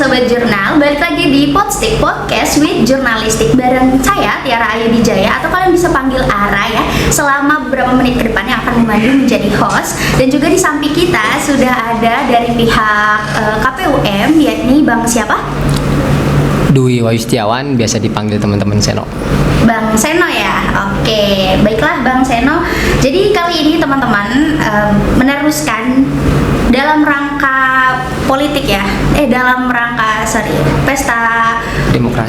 Sobat Jurnal, balik lagi di Podstick Podcast with Jurnalistik bareng saya Tiara Ayu Dijaya atau kalian bisa panggil Ara ya. Selama beberapa menit ke depan yang akan membantu menjadi host. Dan juga di samping kita sudah ada dari pihak KPUM, yakni Bang siapa? Dwi Wahyu Setiawan, biasa dipanggil teman-teman Seno. Bang Seno ya, oke, baiklah Bang Seno. Jadi kali ini teman-teman meneruskan dalam rangka politik ya, dalam rangka pesta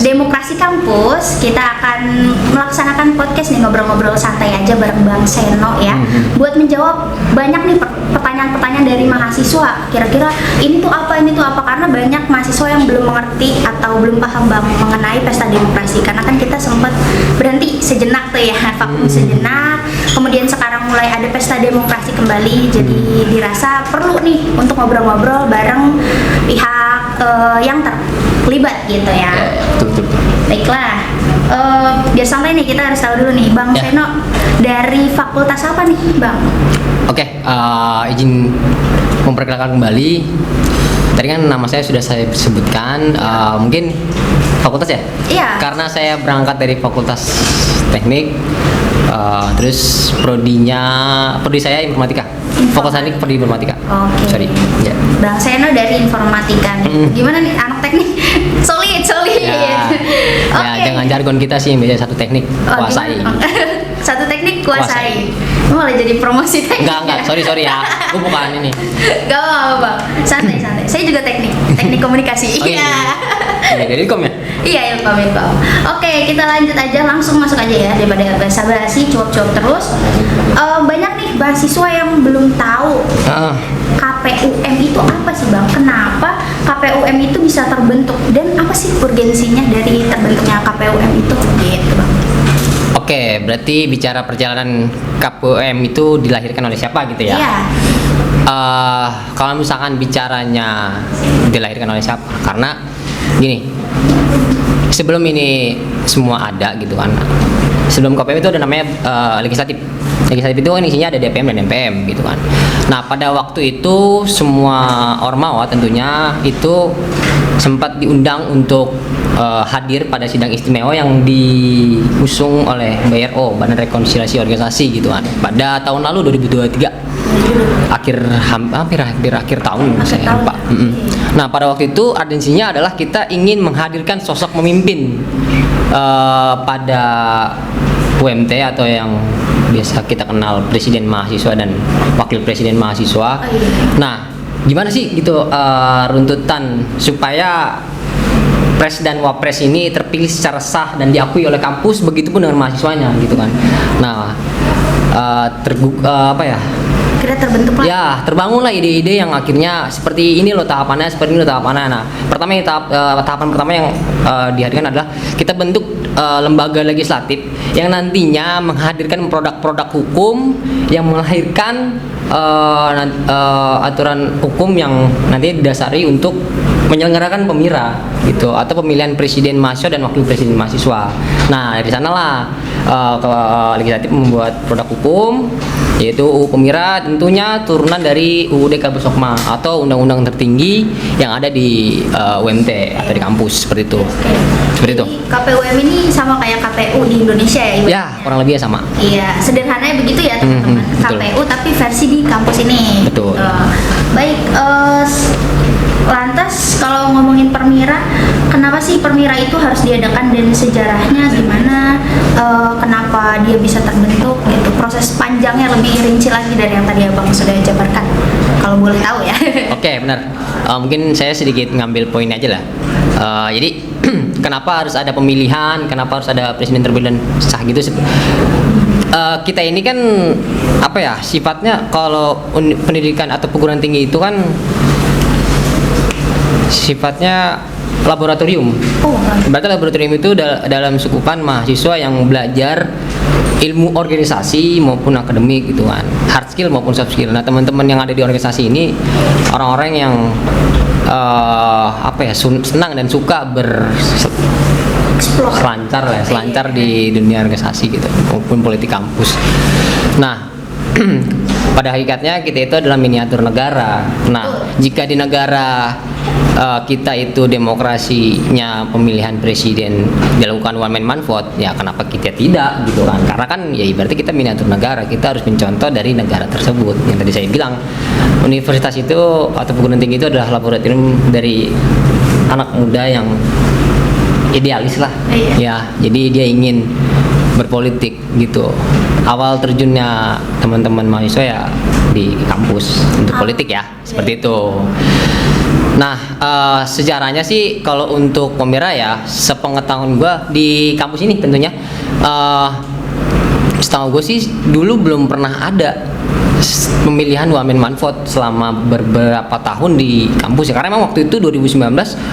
demokrasi kampus, kita akan melaksanakan podcast nih, ngobrol-ngobrol santai aja bareng Bang Seno ya, buat menjawab banyak nih pertanyaan-pertanyaan dari mahasiswa. Kira-kira ini tuh apa, karena banyak mahasiswa yang belum mengerti atau belum paham Bang mengenai pesta demokrasi, karena kan kita sempat berhenti sejenak tuh ya, vakum sejenak, kemudian sekarang mulai ada pesta demokrasi kembali, jadi dirasa perlu nih untuk ngobrol-ngobrol bareng pihak yang terlibat gitu ya. Betul. Baiklah, biar santai nih, kita harus tahu dulu nih Bang Seno dari fakultas apa nih Bang? Oke, izin memperkenalkan kembali. Tadi kan nama saya sudah saya sebutkan, mungkin fakultas ya? Iya. Karena saya berangkat dari fakultas teknik, terus prodi saya informatika. Fokus saya prodi informatika. Oke. Sorry. Ya. Bang Seno dari informatika. Gimana nih anak teknik? Solid. Ya, dengan jargon kita sih biasanya satu teknik kuasai. Satu teknik kuasai. Malah jadi promosi teknik. Enggak, sorry ya. Aku bukan ini. Gak apa-apa, santai. Saya juga teknik komunikasi. Oh, iya. Jadi Ilkom ya? Iya, Ilkom. Oke, kita lanjut aja, langsung masuk aja ya, daripada basa-basi, cuap-cuap terus. Banyak nih mahasiswa yang belum tahu KPUM itu apa sih Bang? Kenapa KPUM itu bisa terbentuk dan apa sih urgensinya dari terbentuknya KPUM itu gitu Bang? Oke, berarti bicara perjalanan KPUM itu dilahirkan oleh siapa gitu ya? Iya. Kalau misalkan bicaranya dilahirkan oleh siapa? Karena gini, sebelum ini semua ada gitu kan, sebelum KPUM itu ada namanya legislatif. Legislatif itu kan isinya ada DPM dan MPM gitu kan. Nah, pada waktu itu semua ormawa tentunya itu sempat diundang untuk hadir pada sidang istimewa yang diusung oleh BRO, Badan Rekonsiliasi Organisasi gitu kan, pada tahun lalu 2023 hampir akhir tahun saya lupa. Nah, pada waktu itu urgensinya adalah kita ingin menghadirkan sosok pemimpin pada UMT atau yang biasa kita kenal presiden mahasiswa dan wakil presiden mahasiswa. Nah, gimana sih gitu runtutan supaya pres dan wapres ini terpilih secara sah dan diakui oleh kampus, begitupun dengan mahasiswanya gitu kan. Nah, Kira terbentuk lah. Ya, terbangunlah ide-ide yang akhirnya seperti ini loh tahapannya, Nah, tahapan pertama yang dihadirkan adalah kita bentuk lembaga legislatif yang nantinya menghadirkan produk-produk hukum yang melahirkan aturan hukum yang nanti didasari untuk menyelenggarakan pemira gitu, atau pemilihan presiden mahasiswa dan wakil presiden mahasiswa. Nah, dari sanalah legislatif membuat produk hukum, yaitu UU Pemira, tentunya turunan dari UUD Kabusokma atau undang-undang tertinggi yang ada di UMT atau di kampus, seperti itu. Seperti itu. KPUM ini sama kayak KPU di Indonesia ya ibaratnya? Ya, kurang lebih sama. Iya, sederhananya begitu ya teman-teman. KPU tapi versi di kampus ini. Betul. Baik, lantas kalau ngomongin Permira, kenapa sih Permira itu harus diadakan dan sejarahnya gimana? Kenapa dia bisa terbentuk gitu? Proses panjangnya lebih rinci lagi dari yang tadi Abang sudah jabarkan, kalau boleh tahu ya. Oke, benar. Mungkin saya sedikit ngambil poin aja lah. Jadi kenapa harus ada pemilihan? Kenapa harus ada presiden terpilih dan sah gitu? Kita ini kan sifatnya kalau pendidikan atau perguruan tinggi itu kan sifatnya laboratorium. Berarti laboratorium itu dalam sukupan mahasiswa yang belajar ilmu organisasi maupun akademik gitu kan, hard skill maupun soft skill. Nah, teman-teman yang ada di organisasi ini orang-orang yang senang dan suka selancar di dunia organisasi gitu maupun politik kampus. Nah, pada hakikatnya kita itu adalah miniatur negara. Nah, jika di negara kita itu demokrasinya pemilihan presiden dilakukan one man vote, ya kenapa kita tidak gitu kan? Karena kan ya berarti kita miniatur negara, kita harus mencontoh dari negara tersebut. Yang tadi saya bilang, universitas itu atau perguruan tinggi itu adalah laboratorium dari anak muda yang idealis lah. Ya, jadi dia ingin berpolitik gitu. Awal terjunnya teman-teman mahasiswa ya di kampus untuk politik ya, seperti itu. Nah, sejarahnya sih kalau untuk Pemirsa ya, sepengetahuan gue di kampus ini tentunya, setahu gue sih dulu belum pernah ada pemilihan one man vote selama beberapa tahun di kampus ya. Karena memang waktu itu 2019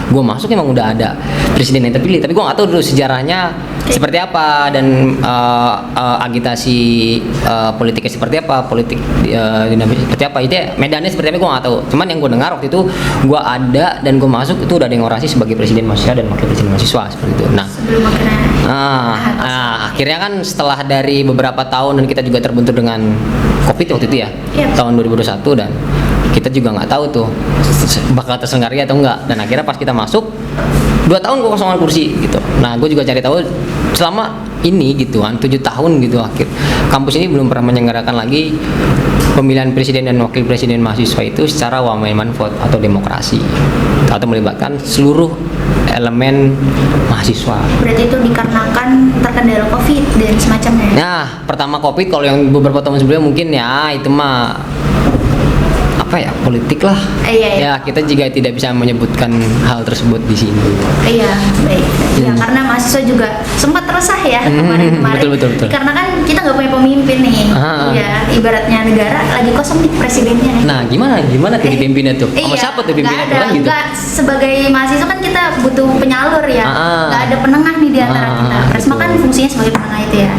gue masuk emang udah ada presiden yang terpilih, tapi gue nggak tahu dulu sejarahnya seperti apa dan agitasi politiknya seperti apa, politik dinamika seperti apa, itu ya, medannya seperti apa gue nggak tahu. Cuman yang gue dengar waktu itu gue ada dan gue masuk itu udah ada yang orasi sebagai presiden mahasiswa dan wakil presiden mahasiswa seperti itu. Nah, akhirnya kan setelah dari beberapa tahun dan kita juga terbentur dengan COVID waktu itu ya, tahun 2021, dan kita juga nggak tahu tuh bakal terselenggara atau enggak. Dan akhirnya pas kita masuk 2 tahun gue kosongan kursi gitu. Nah, gue juga cari tahu selama ini gitu kan 7 tahun gitu, akhir kampus ini belum pernah menyelenggarakan lagi pemilihan presiden dan wakil presiden mahasiswa itu secara one man vote atau demokrasi atau melibatkan seluruh elemen mahasiswa. Berarti itu dikarenakan terkendala COVID dan semacamnya. Nah, pertama COVID, kalau yang beberapa tahun sebelumnya mungkin ya itu mah apa ya, politik lah. Ya, kita juga tidak bisa menyebutkan hal tersebut di sini. Iya, baik. Ya, karena mahasiswa juga sempat resah ya kemarin. Betul. Karena kan kita nggak punya pemimpin nih. Ya, ibaratnya negara lagi kosong nih presidennya. Nah, gimana tuh pimpinnya tuh? Sama siapa tuh pimpinnya? Nggak ada, gitu. Sebagai mahasiswa kan kita butuh penyalur ya. Nggak ada penengah nih di antara kita. Presma kan fungsinya sebagai penengah itu ya.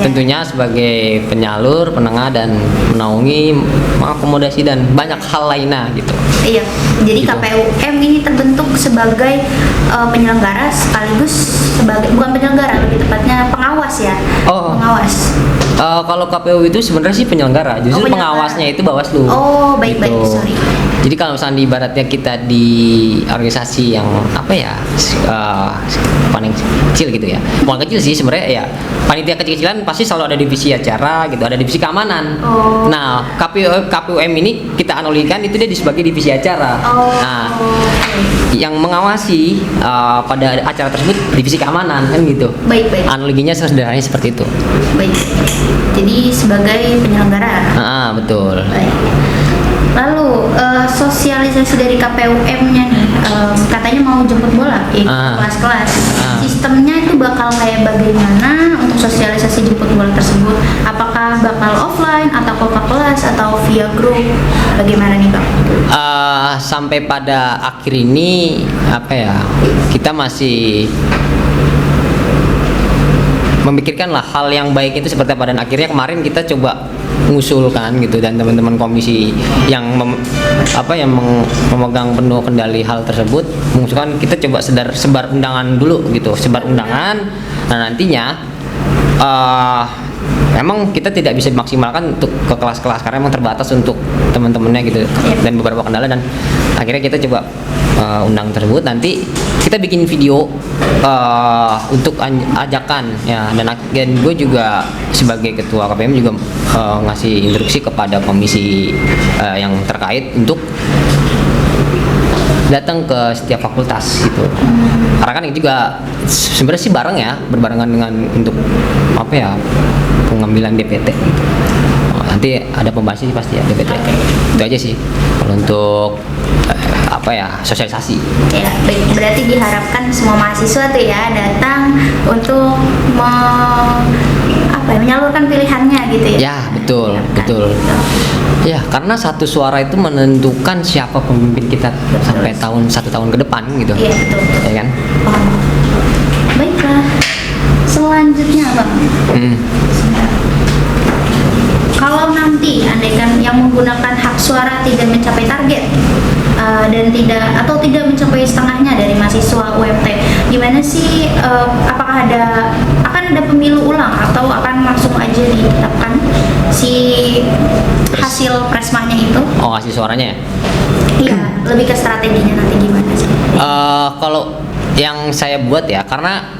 Tentunya sebagai penyalur, penengah, dan menaungi, mengakomodasi dan banyak hal lainnya gitu. Iya, jadi gitu. KPUM ini terbentuk sebagai penyelenggara sekaligus sebagai, bukan penyelenggara, lebih tepatnya pengawas ya. Pengawas. Kalau KPU itu sebenarnya sih penyelenggara, justru pengawasnya itu Bawaslu. Oh, baik, sorry. Jadi kalau misalnya di ibaratnya kita di organisasi yang apa ya, paling kecil gitu ya, bukan kecil sih sebenarnya ya, panitia kecil-kecilan pasti selalu ada divisi acara gitu, ada divisi keamanan. Nah, KPUM ini kita analogikan itu dia sebagai divisi acara. Nah, yang mengawasi pada acara tersebut divisi keamanan kan gitu. Baik. Analoginya sederhananya seperti itu. Baik. Jadi sebagai penyelenggara. Betul. Baik. Lalu sosialisasi dari KPUM-nya nih, katanya mau jemput bola ya, kelas-kelas. Sistemnya itu bakal kayak bagaimana untuk sosialisasi jemput bola tersebut? Apakah bakal offline atau ke kelas atau via grup? Bagaimana nih Bang? Sampai pada akhir ini apa ya, kita masih memikirkan lah hal yang baik itu seperti apa, dan akhirnya kemarin kita coba mengusulkan gitu, dan teman-teman komisi yang memegang penuh kendali hal tersebut mengusulkan kita coba sebar undangan dulu gitu, sebar undangan. Nah, nantinya emang kita tidak bisa dimaksimalkan untuk ke kelas-kelas karena emang terbatas untuk teman-temannya gitu, dan beberapa kendala, dan akhirnya kita coba undang tersebut. Nanti kita bikin video untuk ajakan ya, dan gue juga sebagai ketua KPM juga ngasih instruksi kepada komisi yang terkait untuk datang ke setiap fakultas gitu. Karena kan juga sebenarnya sih bareng ya, berbarengan dengan untuk apa ya, pengambilan DPT gitu. Nanti ada pembahasan sih pasti ya DPT. Itu aja sih kalau untuk apa ya, sosialisasi. Ya, baik. Berarti diharapkan semua mahasiswa tuh ya datang untuk menyalurkan pilihannya gitu ya. Ya, betul. Ya, karena satu suara itu menentukan siapa pemimpin kita sampai 1 tahun ke depan gitu. Iya, betul. Ya kan? Baiklah. Selanjutnya, Bang. Kalau nanti andaikan yang menggunakan hak suara tidak mencapai target dan tidak mencapai setengahnya dari mahasiswa UMT, gimana sih? Apakah akan ada pemilu ulang atau akan langsung aja ditetapkan? si hasil presmanya itu? Oh, kasih suaranya ya. Iya, lebih ke strateginya nanti gimana sih? Kalau yang saya buat ya, karena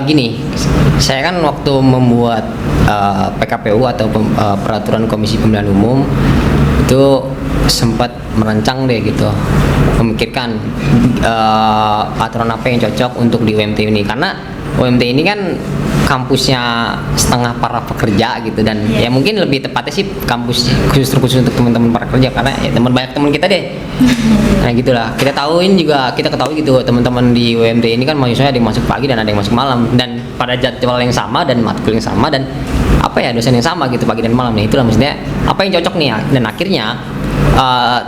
gini, saya kan waktu membuat PKPU atau peraturan Komisi Pemilihan Umum itu sempat merancang deh gitu, memikirkan aturan apa yang cocok untuk di UMT ini, karena UMT ini kan kampusnya setengah para pekerja gitu, dan ya mungkin lebih tepatnya sih kampus khusus untuk teman-teman para pekerja, karena ya banyak teman kita deh. Nah gitulah, kita ketahui gitu teman-teman di UMT ini kan mahasiswa ada yang masuk pagi dan ada yang masuk malam, dan pada jadwal yang sama dan matkul yang sama dan dosen yang sama gitu pagi dan malam. Nah itulah maksudnya apa yang cocok nih ya, dan akhirnya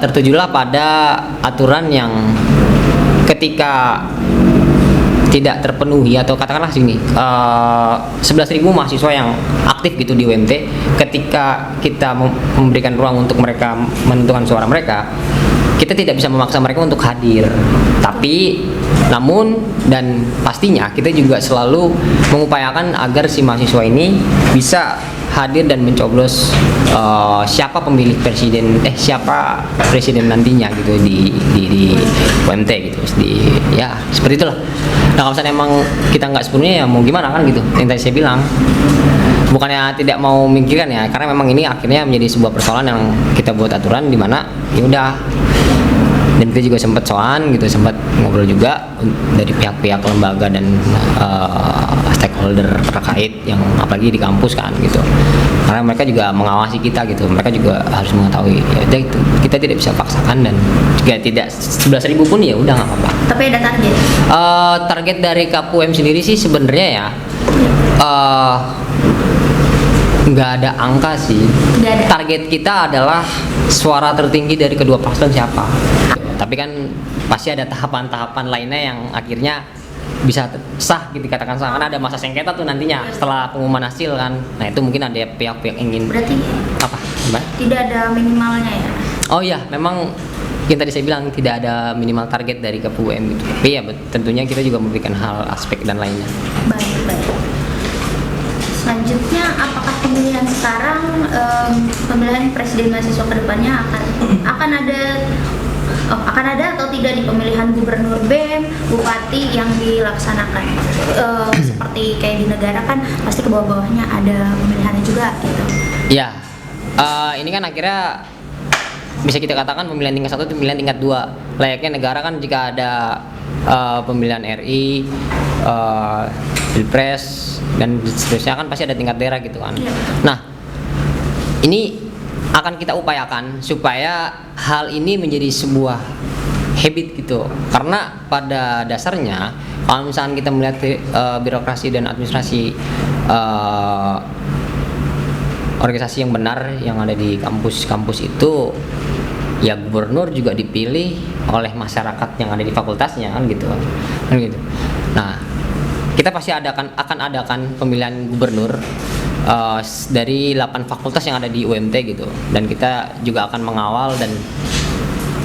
tertujulah pada aturan yang ketika tidak terpenuhi atau katakanlah sini 11.000 mahasiswa yang aktif gitu di UMT, ketika kita memberikan ruang untuk mereka menentukan suara mereka, kita tidak bisa memaksa mereka untuk hadir, tapi namun dan pastinya kita juga selalu mengupayakan agar si mahasiswa ini bisa hadir dan mencoblos siapa siapa presiden nantinya gitu di UMT gitu, ya seperti itulah. Nah kalau misalnya emang kita nggak sepenuhnya ya mau gimana kan gitu, yang tadi saya bilang bukannya tidak mau memikirkan ya, karena memang ini akhirnya menjadi sebuah persoalan yang kita buat aturan di mana ya udah. Dan kita juga sempat sempat ngobrol juga dari pihak-pihak lembaga dan stakeholder terkait yang apalagi di kampus kan gitu, karena mereka juga mengawasi kita gitu, mereka juga harus mengetahui ya udah itu kita tidak bisa paksakan, dan juga tidak 11.000 pun ya udah nggak apa-apa. Tapi ada target? Target dari KPUM sendiri sih sebenarnya ya nggak ada angka sih. Nggak ada. Target kita adalah suara tertinggi dari kedua paslon siapa. Tapi kan pasti ada tahapan-tahapan lainnya yang akhirnya bisa sah gitu, dikatakan sah, karena ada masa sengketa tuh nantinya setelah pengumuman hasil kan. Nah itu mungkin ada pihak-pihak ingin. Berarti apa? Gimana? Tidak ada minimalnya ya? Oh iya, memang yang tadi saya bilang tidak ada minimal target dari KPUM gitu. Tapi ya tentunya kita juga memberikan hal aspek dan lainnya. Baik. Selanjutnya, apakah pemilihan sekarang, pemilihan presiden mahasiswa kedepannya akan ada atau tidak di pemilihan gubernur BEM, bupati yang dilaksanakan seperti kayak di negara kan pasti ke bawah-bawahnya ada pemilihannya juga gitu. Ya, ini kan akhirnya bisa kita katakan pemilihan tingkat 1 itu pemilihan tingkat 2. Layaknya negara kan jika ada pemilihan RI, Pilpres dan seterusnya kan pasti ada tingkat daerah gitu kan. Ya. Nah, ini akan kita upayakan supaya hal ini menjadi sebuah habit gitu, karena pada dasarnya kalau misalkan kita melihat birokrasi dan administrasi organisasi yang benar yang ada di kampus-kampus itu, ya gubernur juga dipilih oleh masyarakat yang ada di fakultasnya kan gitu. Nah, kita pasti akan adakan pemilihan gubernur dari 8 fakultas yang ada di UMT gitu, dan kita juga akan mengawal dan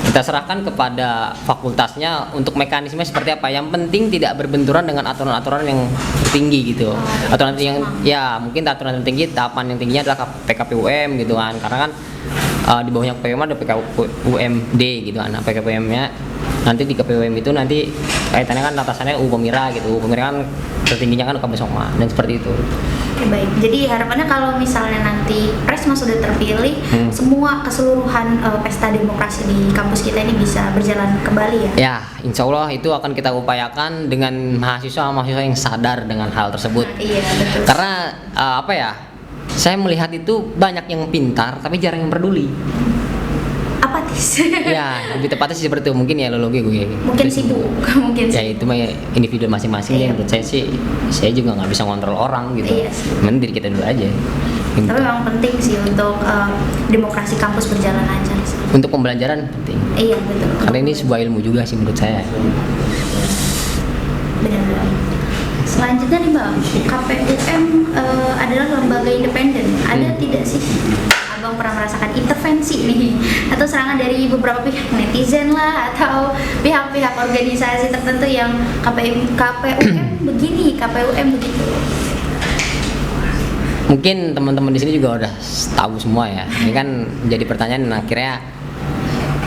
kita serahkan kepada fakultasnya untuk mekanisme seperti apa. Yang penting tidak berbenturan dengan aturan-aturan yang tinggi gitu. Aturan yang ya mungkin aturan yang tinggi, tahapan yang tingginya adalah PKPUM gitu kan, karena kan di bawahnya PKPUM ada PKPUMD gitu kan. Nah, PKPUM-nya nanti di KPUM itu nanti kaitannya kan atasannya Pemira gitu. Pemira kan tertingginya kan Kabesoma dan seperti itu. Oke, baik. Jadi harapannya kalau misalnya nanti Presma sudah terpilih, semua keseluruhan pesta demokrasi di kampus kita ini bisa berjalan kembali ya? Ya, insya Allah itu akan kita upayakan dengan mahasiswa-mahasiswa yang sadar dengan hal tersebut. Iya, betul. Karena saya melihat itu banyak yang pintar tapi jarang yang peduli. Apatis. Ya, lebih tepatnya sih seperti itu. Mungkin ya gue. Mungkin sibuk, mungkin ya sibuk. itu mah individu masing-masing. Iya. Ya, menurut saya juga nggak bisa ngontrol orang gitu. Iya sih. Mending diri kita dulu aja gitu. Tapi memang penting sih untuk demokrasi kampus berjalan lancar sih. Untuk pembelajaran penting, Iya, betul. karena ini sebuah ilmu juga sih menurut saya. Benar-benar. Selanjutnya nih Bang, KPUM adalah lembaga independen. Ada tidak sih Abang pernah merasakan intervensi nih atau serangan dari beberapa pihak, netizen lah atau pihak-pihak organisasi tertentu yang KPUM begini, KPUM begitu? mungkin teman-teman di sini juga udah tahu semua ya. Ini kan jadi pertanyaan dan akhirnya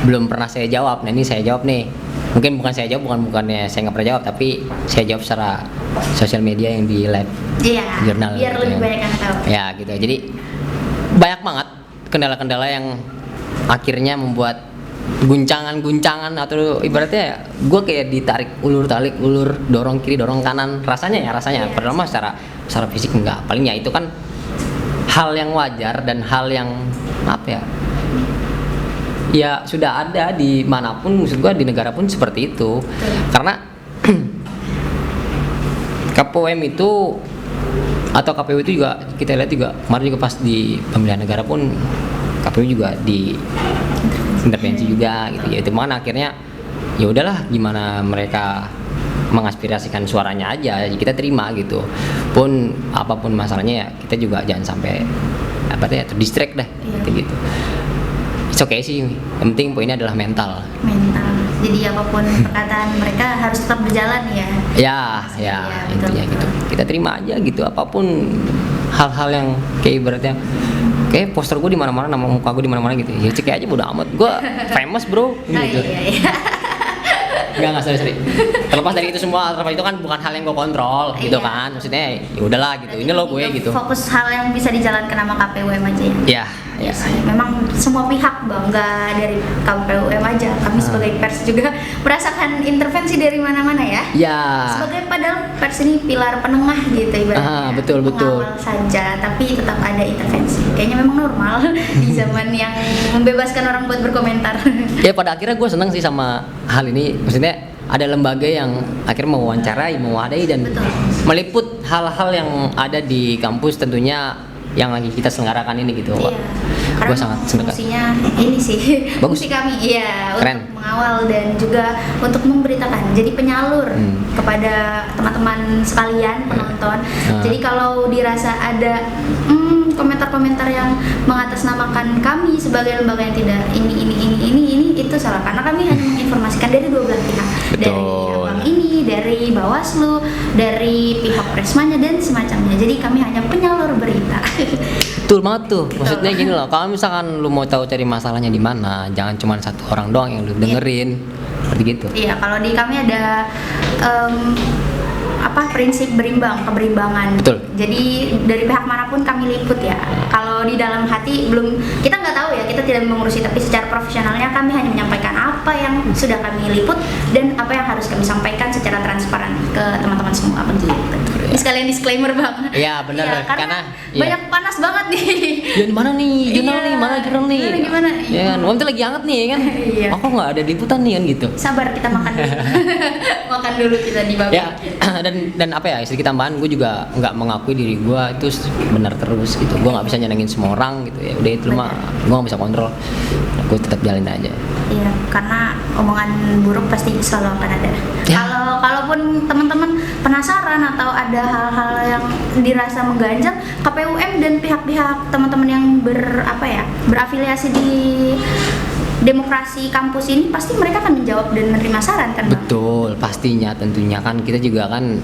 belum pernah saya jawab. Nah ini saya jawab nih. Mungkin bukan saya jawab, bukannya saya nggak pernah jawab, tapi saya jawab secara sosial media yang di live Iya, jurnal. biar gitu lebih ya. banyak yang tahu. Ya gitu. Jadi banyak banget kendala-kendala yang akhirnya membuat guncangan-guncangan atau ibaratnya gue kayak ditarik ulur dorong kiri dorong kanan rasanya Iya. padahal mah secara fisik enggak, paling ya itu kan hal yang wajar dan hal yang apa ya sudah ada di manapun, maksud gue di negara pun seperti itu. Karena KPUM itu atau KPU itu juga kita lihat juga kemarin juga pas di pemilihan negara pun KPU juga di intervensi juga gitu ya. Itu mana akhirnya ya udahlah, gimana mereka mengaspirasikan suaranya aja kita terima gitu. Pun apapun masalahnya ya kita juga jangan sampai terdistract dah gitu. It's okay sih. Yang penting poinnya adalah mental. Jadi apapun perkataan mereka harus tetap berjalan ya. Ya, betul, intinya betul. gitu. Kita terima aja gitu, apapun hal-hal yang kayak ibaratnya kayak poster gue di mana-mana, nama muka gue di mana-mana gitu. Ya cek aja bodo amat. Gue famous, bro. Gitu. Iya. Enggak sorry. Terlepas dari itu semua, terlepas itu kan bukan hal yang gue kontrol gitu Iya. kan. Maksudnya ya udahlah gitu. Ini lo gue gitu. Fokus hal yang bisa dijalankan sama KPUM aja ya. Ya. Sih. Memang semua pihak bangga dari KPUM aja. Kami sebagai pers juga merasakan intervensi dari mana-mana ya. Ya. Sebagai padahal pers ini pilar penengah gitu ibaratnya. Betul. Mengawal saja, tapi tetap ada intervensi. Kayaknya memang normal di zaman yang membebaskan orang buat berkomentar. Ya pada akhirnya gue seneng sih sama hal ini. Maksudnya ada lembaga yang akhirnya mewawancarai, mewadai dan Betul. meliput hal-hal yang ada di kampus tentunya yang lagi kita selenggarakan ini gitu. Iya. Gue Karena sangat senang. fungsinya ini sih. Bagus. Fungsi kami iya Keren. untuk mengawal dan juga untuk memberitakan. Jadi penyalur kepada teman-teman sekalian penonton. Jadi kalau dirasa ada komentar-komentar yang mengatasnamakan kami sebagai lembaga yang tidak ini itu salah, karena kami hanya menginformasikan dari dua belah pihak. Betul. Dari abang ini, dari Bawaslu, dari pihak Presmanya dan semacamnya. Jadi kami hanya penyalur berita. Betul banget tuh. Maksudnya gini loh, kalau misalkan lu mau tahu cari masalahnya di mana, jangan cuma satu orang doang yang lu dengerin. Seperti gitu. Iya, kalau di kami ada prinsip keberimbangan. Betul. Jadi dari pihak manapun kami liput ya. Kalau di dalam hati belum, kita nggak tahu ya, kita tidak mengurusi, tapi secara profesionalnya kami hanya menyampaikan apa yang sudah kami liput dan apa yang harus kami sampaikan secara transparan ke teman-teman semua begitu. Ini sekalian disclaimer bang. Iya benar, Iya, karena banyak panas banget nih. Ya mana nih jurnal Iya. nih, mana jurnal nih? Gimana? Ya kan, waktu lagi hangat nih ya kan. Iya. Oh kok nggak ada liputan nih kan gitu. Sabar, kita makan dulu. Makan dulu kita di bawah. Ya dan apa ya, sedikit tambahan, gue juga nggak mengakui diri gue itu benar terus gitu. Gue nggak bisa nyenengin semua orang gitu ya. Udah itu mah gue nggak bisa kontrol. Gue tetap jalin aja. Iya, karena omongan buruk pasti selalu akan ada. Ya. Kalaupun teman-teman penasaran atau ada hal-hal yang dirasa mengganjal, KPUM dan pihak-pihak teman-teman yang berafiliasi di demokrasi kampus ini pasti mereka akan menjawab dan menerima saran kan, Bang? Betul, pastinya tentunya kan kita juga kan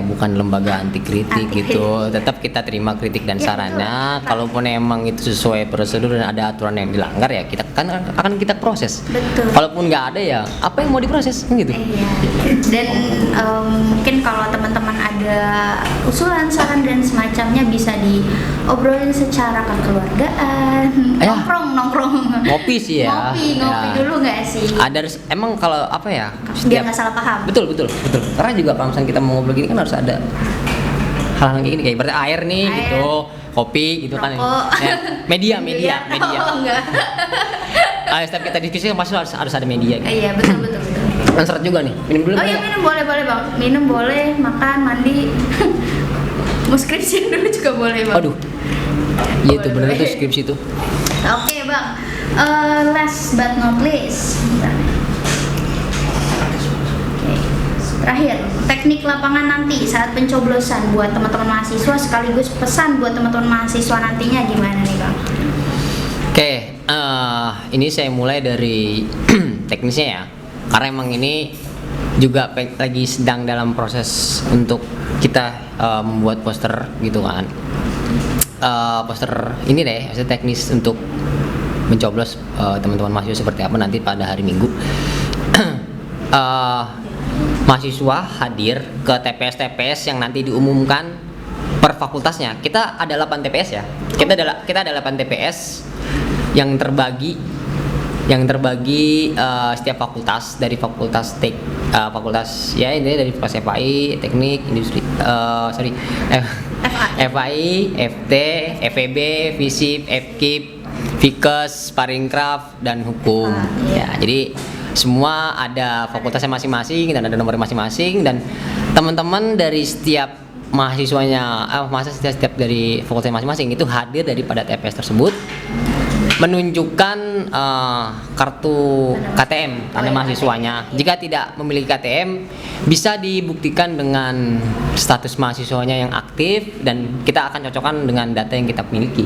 bukan lembaga anti kritik gitu. Tetap kita terima kritik dan Ya, sarannya. betul. Kalaupun emang itu sesuai prosedur dan ada aturan yang dilanggar ya kita kan akan kita proses. Betul. Kalaupun nggak ada ya apa yang mau diproses kan gitu. Iya. Dan mungkin kalau teman-teman ada usulan, saran dan semacamnya bisa diobrolin secara kekeluargaan. Ya. Nongkrong. Ngopi sih ya. Ngopi Ya. dulu nggak sih? Ada emang kalau apa ya? Biar nggak salah paham. Betul. Karena juga kalau misalnya kita mau ngobrol gini kan harus ada hal-hal kayak gini, kayak berarti air nih Air. gitu, kopi gitu kan. Rokok. Ya, media. Oh, enggak. Setiap kita diskusi kan pasti harus ada media gitu. Iya, betul. Kan seret juga nih. Minum dulu. Oh iya, minum boleh Bang. Minum boleh, makan, mandi. Mau skripsian dulu juga boleh Bang. Aduh. Iya itu benar Boleh. itu skripsi itu. Oke Bang, last but not least. Bentar. Oke. Terakhir, teknik lapangan nanti saat pencoblosan buat teman-teman mahasiswa sekaligus pesan buat teman-teman mahasiswa nantinya gimana nih Bang? Oke, ini saya mulai dari teknisnya ya. Karena emang ini juga lagi sedang dalam proses untuk kita membuat poster gitu kan. Poster ini deh, maksudnya teknis untuk mencoblos teman-teman mahasiswa seperti apa nanti pada hari Minggu. Mahasiswa hadir ke TPS yang nanti diumumkan per fakultasnya. Kita ada 8 TPS ya. Kita ada 8 TPS yang terbagi setiap fakultas, dari fakultas fakultas ya ini dari fakultas FAI, teknik, industri, FAI, FT, FEB, FISIP, FKIP, Fikes, Paringkraf, dan hukum. Ya, jadi semua ada fakultasnya masing-masing dan ada nomor masing-masing, dan teman-teman dari setiap mahasiswanya, setiap dari fakultas masing-masing itu hadir daripada TPS tersebut, menunjukkan kartu KTM tanda mahasiswanya. Jika tidak memiliki KTM, bisa dibuktikan dengan status mahasiswanya yang aktif, dan kita akan cocokkan dengan data yang kita miliki.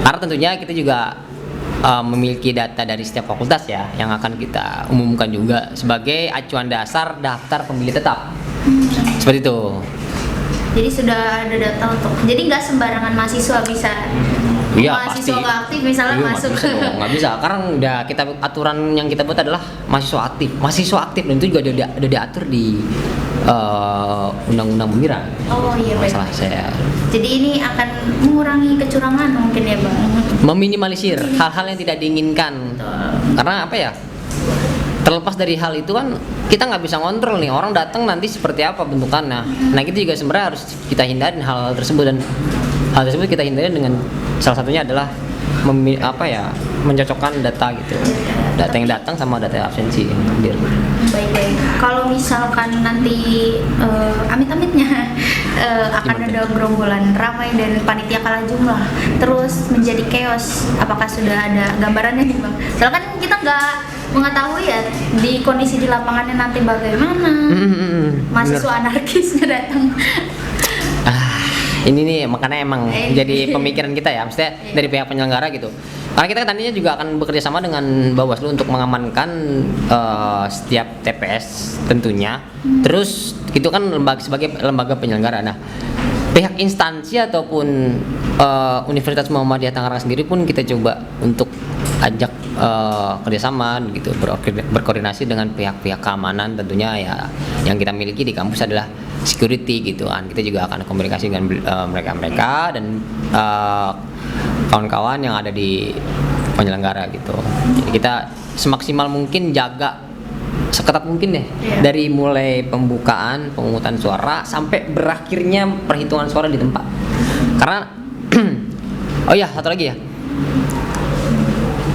Karena tentunya kita juga memiliki data dari setiap fakultas ya, yang akan kita umumkan juga sebagai acuan dasar daftar pemilih tetap. Seperti itu. Jadi sudah ada data untuk, jadi nggak sembarangan mahasiswa bisa. Iya, mahasiswa pasti. nggak aktif misalnya masuk. Nggak bisa. Karena udah aturan yang kita buat adalah mahasiswa aktif, dan itu juga udah diatur di Undang-Undang Pemiran. Oh iya, baik. Masalah saya. Jadi ini akan mengurangi kecurangan mungkin ya Bang. Meminimalisir hal-hal yang tidak diinginkan. Karena apa ya? Terlepas dari hal itu kan kita nggak bisa ngontrol nih orang datang nanti seperti apa bentukannya. Nah itu juga sebenarnya harus kita hindarin hal tersebut, dan hal tersebut kita hindarin dengan salah satunya adalah mencocokkan data gitu, data yang datang sama data absensi yang hadir. Baik. Kalau misalkan nanti amit-amitnya akan ada gerombolan ramai dan panitia kalah jumlah, terus menjadi chaos, apakah sudah ada gambarannya nih Bang? Soalnya kan kita nggak mengetahui ya di kondisi di lapangannya nanti bagaimana. Mahasiswa anarkisnya datang. Ini nih makanya emang jadi pemikiran kita ya, maksudnya dari pihak penyelenggara gitu. Karena kita nantinya juga akan bekerja sama dengan Bawaslu untuk mengamankan setiap TPS tentunya. Terus itu kan sebagai lembaga penyelenggara. Nah, pihak instansi ataupun Universitas Muhammadiyah Tangerang sendiri pun kita coba untuk ajak kerjasama gitu, berkoordinasi dengan pihak-pihak keamanan tentunya ya. Yang kita miliki di kampus adalah security gitu kan. Kita juga akan komunikasi dengan mereka dan kawan-kawan yang ada di penyelenggara gitu. Jadi kita semaksimal mungkin jaga seketat mungkin deh, dari mulai pembukaan pemungutan suara sampai berakhirnya perhitungan suara di tempat. Karena oh ya, satu lagi ya,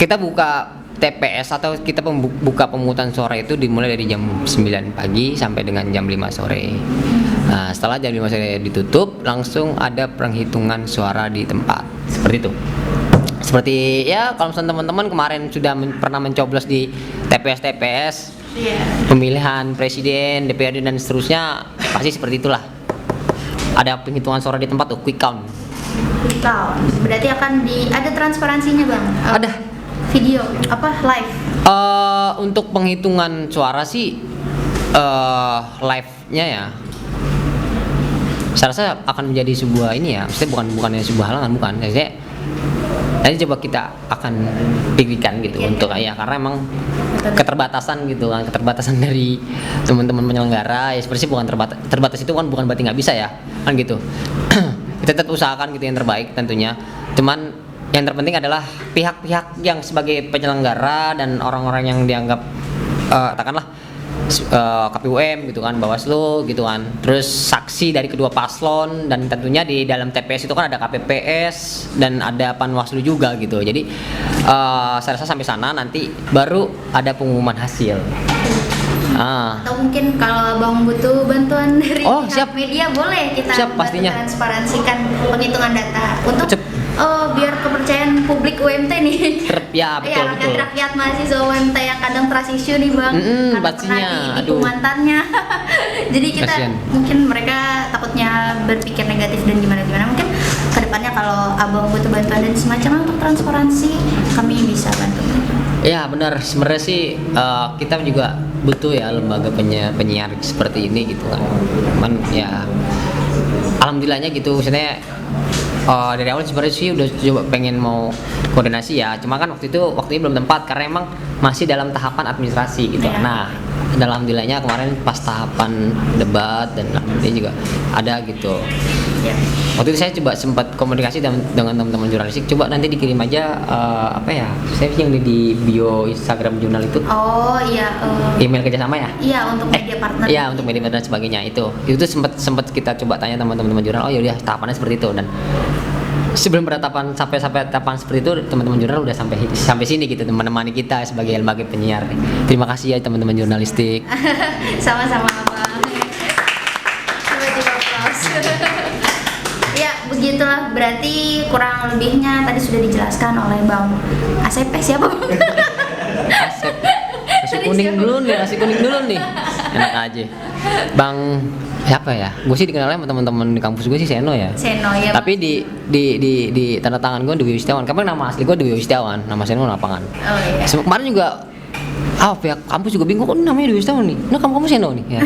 kita buka TPS atau kita buka pemungutan suara itu dimulai dari jam 9 pagi sampai dengan jam 5 sore. Nah, setelah jam 5 sore ditutup, langsung ada penghitungan suara di tempat. Seperti itu. Seperti ya kalau misalnya teman-teman kemarin sudah pernah mencoblos di TPS pemilihan presiden, DPRD dan seterusnya, pasti seperti itulah. Ada penghitungan suara di tempat tuh, quick count. Quick count. Berarti akan ada transparansinya Bang? Ada. Video live? Untuk penghitungan suara sih live-nya ya, saya rasa akan menjadi sebuah ini ya, maksudnya bukannya sebuah halangan, bukan. Maksudnya nanti coba kita akan pikirkan gitu untuk ya, karena emang keterbatasan gitu kan, keterbatasan dari teman-teman penyelenggara ya, seperti bukan terbatas itu kan bukan berarti nggak bisa ya kan gitu. Kita tetap usahakan gitu yang terbaik tentunya, cuman yang terpenting adalah pihak-pihak yang sebagai penyelenggara dan orang-orang yang dianggap katakanlah KPUM gitu kan, Bawaslu gitu kan, terus saksi dari kedua paslon, dan tentunya di dalam TPS itu kan ada KPPS dan ada Panwaslu juga gitu. Jadi saya rasa sampai sana nanti baru ada pengumuman hasil. Atau mungkin kalau Abang butuh bantuan dari siap. media, boleh kita siap, pastinya transparansikan penghitungan data untuk biar kepercayaan publik UMT nih. Ya betul, betul. Rakyat mahasiswa UMT yang kadang trust issue nih Bang, karena pastinya, pernah ditipu mantannya. Jadi kita kasian. mungkin mereka takutnya berpikir negatif dan gimana mungkin ke depan kedepannya kalau abang butuh bantuan dan semacamnya untuk transparansi, kami bisa bantu. Ya benar, sebenarnya sih kita juga butuh ya lembaga penyiar seperti ini gitu kan. Cuman ya alhamdulillahnya gitu, maksudnya dari awal sebenarnya sih udah coba pengen mau koordinasi ya, cuma kan waktunya belum tempat karena emang masih dalam tahapan administrasi gitu. Ya. Nah, alhamdulillahnya kemarin pas tahapan debat dan alhamdulillah juga ada gitu. Ya. Waktu itu saya coba sempat komunikasi dengan teman-teman jurnalistik, coba nanti dikirim aja apa ya, saya yang di bio Instagram jurnal itu. Oh iya. Email kerjasama ya? Iya, untuk media partner. Iya, untuk media dan sebagainya itu sempat kita coba tanya teman-teman jurnal. Oh yaudah, tahapannya seperti itu. Dan sebelum bertahapan sampai tahapan seperti itu, teman-teman jurnal udah sampai sini gitu, menemani kita sebagai lembaga penyiar. Terima kasih ya teman-teman jurnalistik. Sama-sama abang. Tiba-tiba applause. Ya begitulah, berarti kurang lebihnya tadi sudah dijelaskan oleh Bang ACP. Siapa Bang? Asep. Nasi kuning dulu nih. Enak aja. Bang siapa ya? Gue sih dikenalnya sama teman-teman di kampus gue sih Seno ya. Seno ya. Tapi di tanda tangan gue Dewi Setiawan. Karena nama asli gue Dewi Setiawan, nama Seno lapangan. Oh iya. Kemarin juga pihak kampus juga bingung, kok namanya Dewi Setiawan nih? Nah kamu Seno nih ya.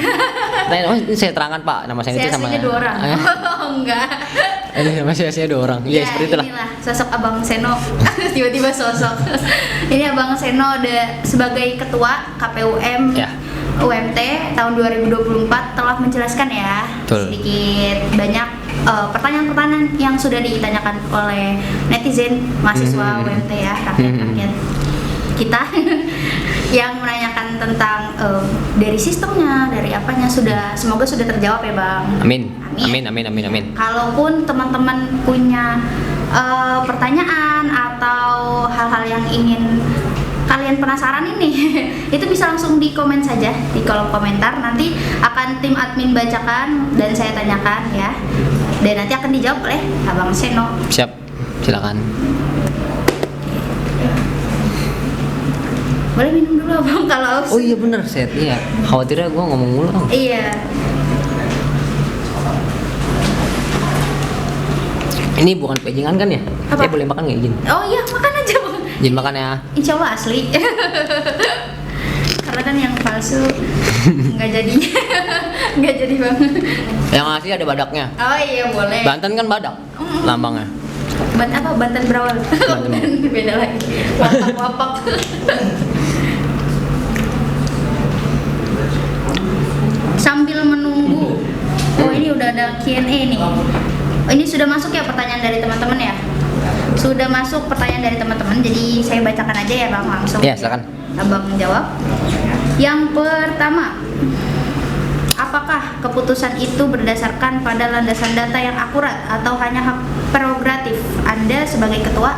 Nah, saya terangkan Pak, nama saya itu sama. Saya 2 orang. Oh enggak. Nama saya 2 orang. Iya, seperti itulah. Inilah sosok Abang Seno. Tiba-tiba sosok. Ini Abang Seno sebagai ketua KPUM Ya. UMT tahun 2024 telah menjelaskan ya. Betul. Sedikit banyak pertanyaan-pertanyaan yang sudah ditanyakan oleh netizen mahasiswa UMT ya, rakyat-rakyat kita yang menanyakan tentang dari sistemnya, dari apanya, semoga sudah terjawab ya Bang. Amin. Kalaupun teman-teman punya pertanyaan atau hal-hal yang ingin kalian penasaran ini, itu bisa langsung di komen saja di kolom komentar. Nanti akan tim admin bacakan dan saya tanyakan ya. Dan nanti akan dijawab oleh Abang Seno. Siap, silakan. Boleh minum dulu Abang kalau haus. Oh iya bener, set. Iya. Khawatirnya gue ngomong mulu. Iya. Ini bukan pejingan kan ya? Apa? Saya boleh makan nggak izin? Oh iya, makan aja Bang. Izin makan ya. Insya Allah asli. Karena kan yang palsu nggak jadi, nggak jadi Bang. Yang asli ada badaknya. Oh iya boleh. Banten kan badak, lambangnya. Banten berawal. Beda lagi. Wapak-wapak. Sambil menunggu. Oh ini udah ada Q&A nih. Ini sudah masuk ya pertanyaan dari teman-teman ya? Sudah masuk pertanyaan dari teman-teman. Jadi saya bacakan aja ya Bang langsung. Ya silakan. Abang menjawab. Yang pertama, apakah keputusan itu berdasarkan pada landasan data yang akurat atau hanya hak prerogatif Anda sebagai ketua?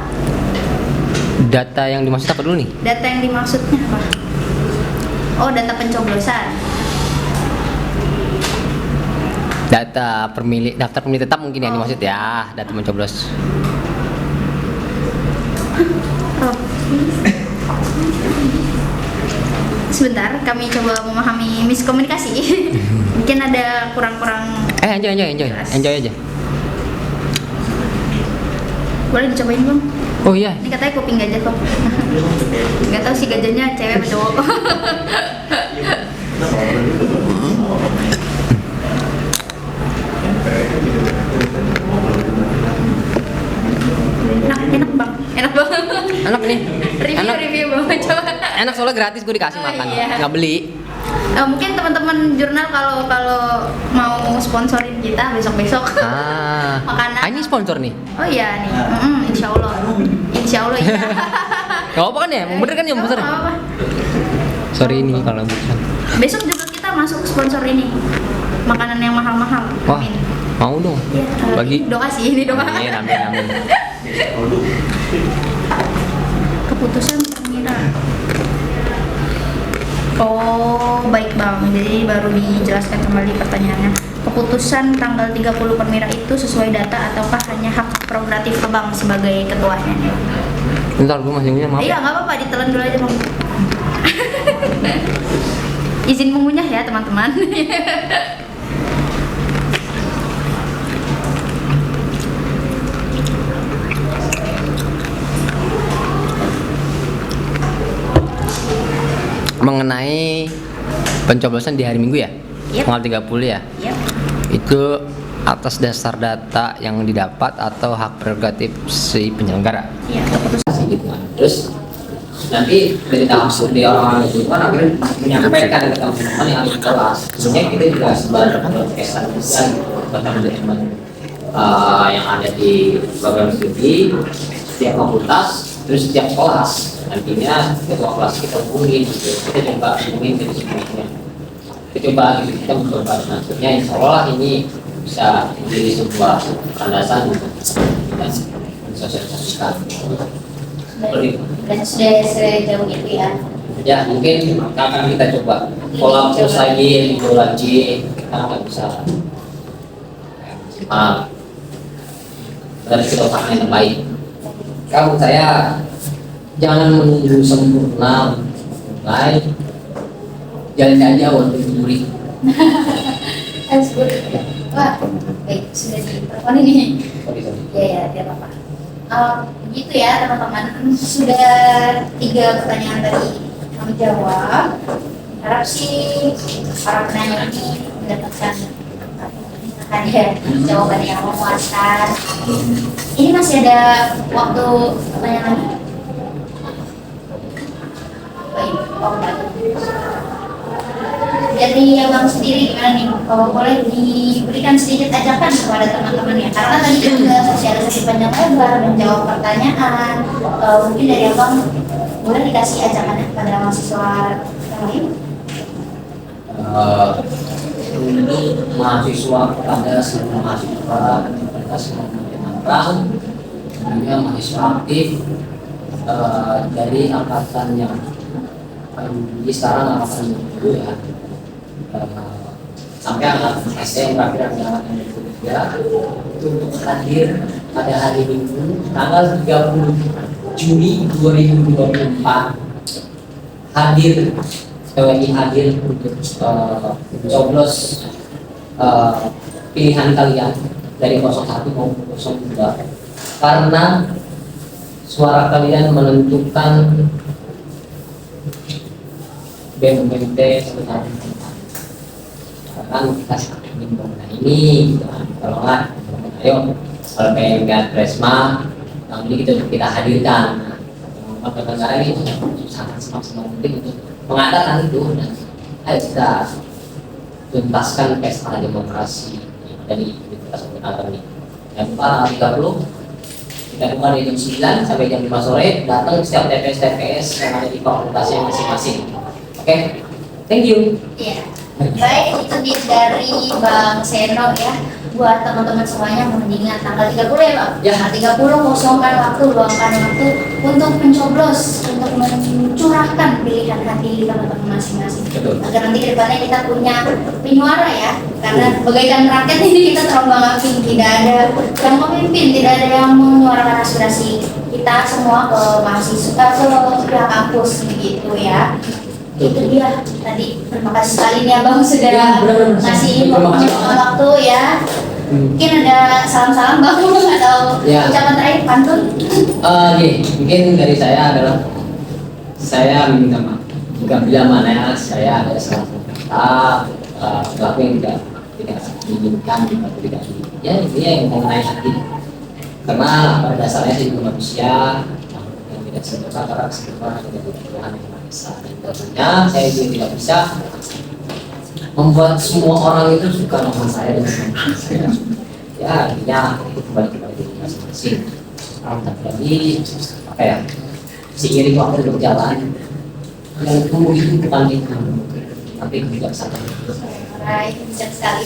Data yang dimaksud apa dulu nih? Data yang dimaksudnya apa? Oh, data pencoblosan. Daftar pemilih tetap mungkin yang dimaksud ya, data mencoblos. Oh. Sebentar, kami coba memahami miskomunikasi. Mungkin ada kurang-kurang. Enjoy aja. Boleh dicobain Bang? Oh iya. Ini katanya kuping gajah kok. Nggak tahu sih gajahnya cewek atau cowok. Enak Bang, enak banget. Enak nih. Review Bang, coba. Enak soalnya gratis, gue dikasih Oh, makan, iya. nggak beli. Mungkin teman-teman jurnal kalau mau sponsorin kita besok-besok makanan. Ini sponsor nih. Oh iya nih, insya Allah iya. Gak apa kan ya? Bener kan ya sponsor? Nggak apa-apa. Sorry ini kalau bukan. Besok juga kita masuk sponsor ini makanan yang mahal-mahal. Wah, Amin. mau dong. Iya, Bagi. doa sih, ini doa. Amin. Keputusan Permira. Oh, baik Bang. Jadi baru dijelaskan kembali pertanyaannya. Keputusan tanggal 30 Permira itu sesuai data ataukah hanya hak prerogatif Abang sebagai ketuanya? Bentar, gue masih ngunyah, maaf. Iya, nggak apa-apa, ditelan dulu aja Bang. Izin mengunyah ya teman-teman. mengenai pencoblosan di hari Minggu ya, Yep. tanggal 30 ya. Yap. Itu atas dasar data yang didapat atau hak prerogatif si penyelenggara. Iya, keputusan. Gitu kan. Terus nanti ketika di orang-orang itu kan akhirnya menyampaikan ke teman-teman yang ada di kelas. Sebenarnya kita juga sebar pesan buat teman-teman yang ada di program studi setiap fakultas, terus setiap kelas. Nantinya ketua kelas kita hubungin, gitu. Kita coba hubungin dari semuanya. Kita coba gitu, kita mencoba. Maksudnya insya Allah ini bisa menjadi sebuah landasan untuk kita sosialisasikan. Dan sudah sejauh itu ya. Ya mungkin akan kita coba kolaborasi lagi, video lagi, kita nggak bisa dari kita usahakan yang terbaik. Kalau saya jangan menunggu sempurna, mulai jalan aja waktu murid. Harus wah, baik sudah ditelepon ini. Ya ya, tidak apa-apa. Begitu ya teman-teman, sudah 3 pertanyaan tadi kami jawab. Harap sih para penanya ini mendapatkan ada jawaban yang memuaskan. Ini masih ada waktu pertanyaan lagi? Baik, dari abang sendiri gimana nih? Kalau boleh diberikan sedikit ajakan kepada teman-teman ya, karena tadi juga sosialisasi panjang lebar menjawab pertanyaan. Mungkin dari abang boleh dikasih ajakan kepada mahasiswa yang lain? Untuk mahasiswa kepada seluruh mahasiswa kita semua orang juga mahasiswa aktif dari angkatan yang sekarang angkatan 20 ya, sampai angkatan SM berakhir angkatan 23 itu untuk hadir pada hari Minggu tanggal 30 Juni 2024 hadir PWI hadir untuk coblos pilihan kalian dari 01 maupun 02 karena suara kalian menentukan BMT sebenarnya kan kita ingin mengenai ini gitu kan. Kalau nggak ayo kalau pengen lihat Presma yang ini kita hadirkan negara ini sangat semaksimal mungkin untuk mengatakan itu dan ayo kita tuntaskan pesta demokrasi dari Universitas Unpad ini. Yang lupa 30 kita buka dari jam 9 sampai jam 5 sore, datang setiap TPS yang ada di fakultasnya masing-masing. Oke, thank you. Iya. Baik, itu dari Bang Seno ya. Buat teman-teman semuanya mengingat tanggal 30 ya Bang? Ya. Tanggal 30 kosongkan waktu, luangkan waktu untuk mencoblos, untuk mencurahkan pilihan hati teman-teman masing-masing. Betul. Agar nanti ke depannya kita punya penyuara ya. Karena bagaikan rakyat ini kita terombang-ambing, tidak ada yang memimpin, tidak ada yang menyuarakan aspirasi kita semua ke mahasiswa, ke pihak kampus begitu ya. Itu dia tadi, terima kasih sekali nih Abang sudah Ya, benar-benar. ngasih Terima kasih. waktu ya. Mungkin ada salam-salam Bang atau Ya. ucapan terakhir pantun. Gini, mungkin dari saya adalah saya minta maaf jika bila mana saya ada salah kata sesuatu yang tidak diinginkan atau tidak ya ini yang mengenai hati karena pada dasarnya sih manusia yang tidak sempurna karena sempurna tidak Tuhan yang Maha Esa dan tentunya saya juga tidak bisa membuat semua orang itu suka dengan saya dan sama saya ya artinya itu kembali kepada diri masing-masing. Jadi apa ya seiring waktu berjalan yang tumbuh itu bukan itu tapi kebijaksanaan. Baik, bijak sekali.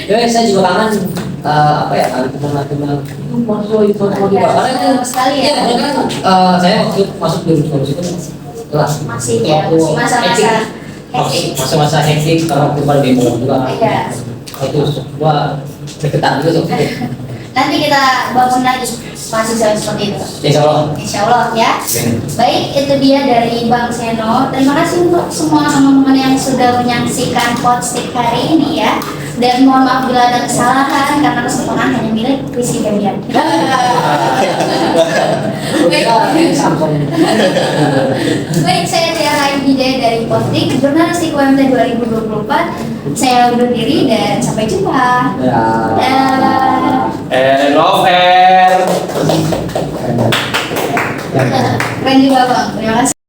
Ya saya juga kangen apa ya kangen teman-teman itu masuk itu juga karena kan Sekali ya. karena kan saya waktu masuk 2019 itu kelas Masih ya, waktu masih masa-masa hektik. masa-masa hektik karena waktu pada demo juga Iya. itu gua deketan juga tuh. Nanti kita bangun lagi mahasiswa seperti itu. Insya Allah. Insya Allah ya. Baik, itu dia dari Bang Seno. Terima kasih untuk semua teman-teman yang sudah menyaksikan podcast hari ini ya. Dan mohon maaf bila ada kesalahan karena kesempurnaan hanya milik Rizky Febian. Baik, saya Tiara Hidayah dari Postik Jurnalistik UMT 2024. Saya undur diri dan sampai jumpa. Ya. Dadah. And off air. Keren juga bang, terima kasih.